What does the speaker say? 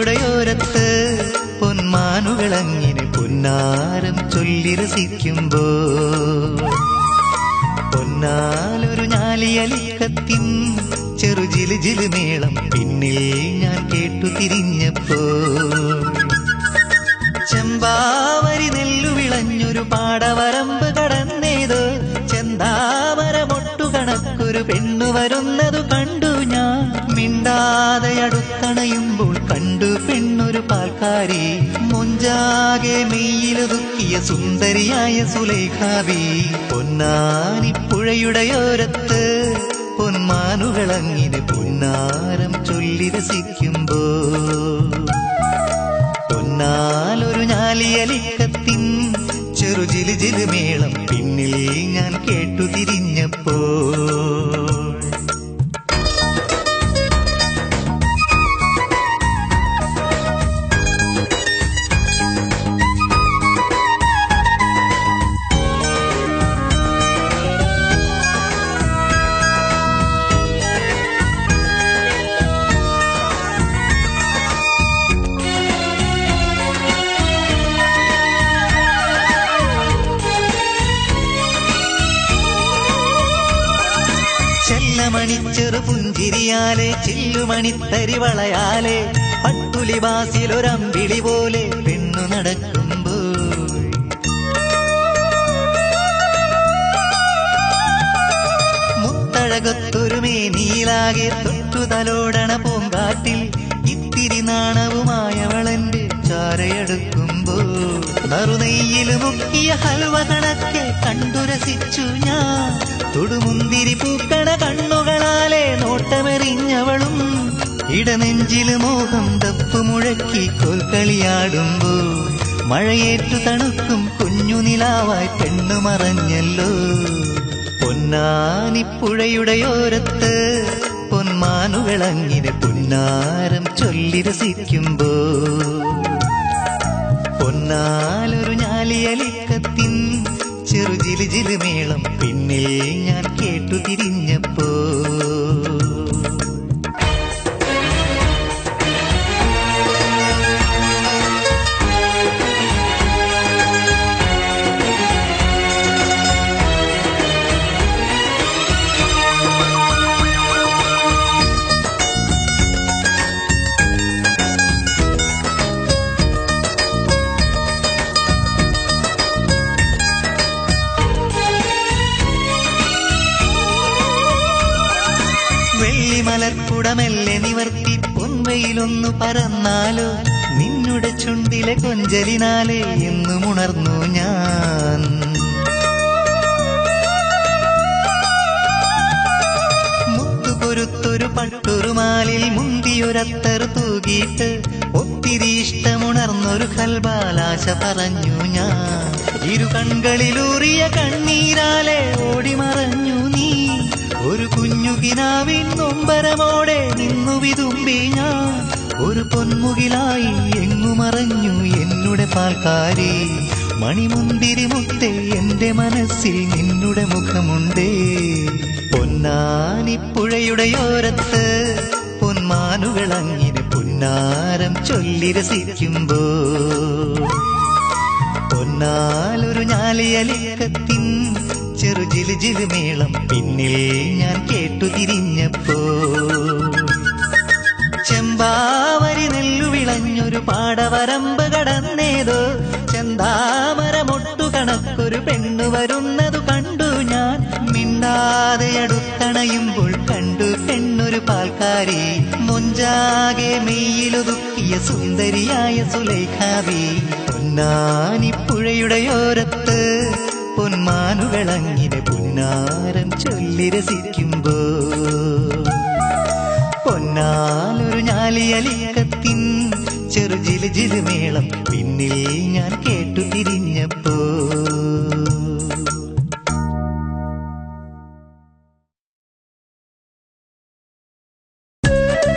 പുഴയുടെയോരത്ത് പൊന്മാനുകളങ്ങിനെ പൊന്നാരം ചൊല്ലി രസിക്കുമ്പോ പൊന്നാലൊരു ഞാലിയലിക്കത്തിൻ ചെറുജില് ജില് മേളം പിന്നിൽ ഞാൻ കേട്ടു തിരിഞ്ഞപ്പോ ചെമ്പാവരി നെല്ലു വിളഞ്ഞൊരു പാടവരമ്പ് കടന്നേത് ചെന്താമരമൊട്ടു കണക്കൊരു പെണ്ണു വരുന്നതു കണ്ടു ഞാൻ മിണ്ടാതെ അടുത്തണയുമ്പോൾ കണ്ടു പെണ്ണൊരു പാൽക്കാരി മൊഞ്ചാകെ മെയ്യിലൊതുക്കിയ സുന്ദരിയായ സുലൈഖാബി പൊന്നാനിപ്പുഴയുടെയോരത്ത് പൊന്മാനുകളങ്ങിനെ പൊന്നാരം ചൊല്ലി രസിക്കുമ്പോ പൊന്നാലൊരു ഞാലിയലിക്കത്തിൻ ചെറുജില് ജില് മേളം പിന്നിൽ ഞാൻ കേട്ടു തിരിഞ്ഞപ്പോ മണിച്ചെറു പുഞ്ചിരിയാലെ ചില്ലുമണിത്തരിവളയാലെ പട്ടുലിവാസിലൊരമ്പിളി പോലെ പെണ്ണു നടക്കുമ്പോൾ മുത്തഴകത്തൊരു മേനീലാകെ തൊട്ടുതലോടണ പൂങ്കാറ്റിൽ ഇത്തിരി നാണവുമായവളെന്റെ ചാരയടുക്കുമ്പോൾ നറുനെയ്യില് മുക്കിയ ഹൽവ കണക്കെ കണ്ടുരസിച്ചു ഞാൻ തൊടുമുന്തിരി പൂക്കണ കണ്ണുകളാലെ നോട്ടമെറിഞ്ഞവളും ഇടനെഞ്ചില് മോഹം തപ്പു മുഴക്കി കോൽക്കളിയാടുമ്പോൾ മഴയേറ്റു തണുക്കും കുഞ്ഞുനിലാവായി പെണ്ണു മറഞ്ഞല്ലോ പൊന്നാനിപ്പുഴയുടെയോരത്ത് പൊന്മാനുകളങ്ങിനെ പൊന്നാരം ചൊല്ലി രസിക്കുമ്പോ പൊന്നാലൊരു ഞാലിയലിക്കത്തിൻ ചെറുജില് ജില് മേളം പിന്നിൽ ഞാൻ കേട്ടു തിരിഞ്ഞപ്പോ മലർക്കുടമല്ലേ നിവർത്തി പൊൻവയിലൊന്നു പറന്നാലോ നിന്നുടെ ചുണ്ടിലെ കൊഞ്ചലിനാലെ എന്നും ഉണർന്നു ഞാൻ മുത്തുകൊരുത്തൊരു പട്ടുറുമാലിൽ മുന്തിയൊരത്തറ് തൂകിയിട്ട് ഒത്തിരി ഇഷ്ടമുണർന്നൊരു കൽബാലാശ പറഞ്ഞു ഞാൻ ഇരു കൺകളിലൂറിയ കണ്ണീരാലെ ഓടിമറഞ്ഞു നീ ഒരു കുഞ്ഞുകിനാവിൻ നൊമ്പരമോടെ നിന്നു വിതുമ്പി ഞാൻ ഒരു പൊന്മുകിലായി എങ്ങുമറഞ്ഞു എന്നുടെ പാൽക്കാരി മണിമുന്തിരി മുത്തേ എന്റെ മനസ്സിൽ നിന്നുടെ മുഖമുണ്ടേ പൊന്നാനിപ്പുഴയുടെയോരത്ത് പൊന്മാനുകളങ്ങിനെ പൊന്നാരം ചൊല്ലി രസിക്കുമ്പോ പൊന്നാലൊരു ഞാലിയലിക്കത്തിൻ ചെറുജില് ജില് മേളം പിന്നിൽ ഞാൻ കേട്ടു തിരിഞ്ഞപ്പോ ചെമ്പാവരി നെല്ലു വിളഞ്ഞൊരു പാടവരമ്പ് കടന്നേതോ ചെന്താമരമൊട്ടു കണക്കൊരു പെണ്ണു വരുന്നതു കണ്ടു ഞാൻ മിണ്ടാതെ അടുത്തണയുമ്പോൾ കണ്ടു പെണ്ണൊരു പാൽക്കാരി മൊഞ്ചാകെ മെയ്യിലൊതുക്കിയ സുന്ദരിയായ സുലൈഖാബി പൊന്നാനിപ്പുഴയുടെയോരത്ത് പൊന്മാനുകളങ്ങിനെ പൊന്നാരം ചൊല്ലി രസിക്കുമ്പോ പൊന്നാലൊരു ഞാലിയലിക്കത്തിൻ ചെറുജില് ജില് മേളം പിന്നിൽ ഞാൻ കേട്ടു തിരിഞ്ഞപ്പോ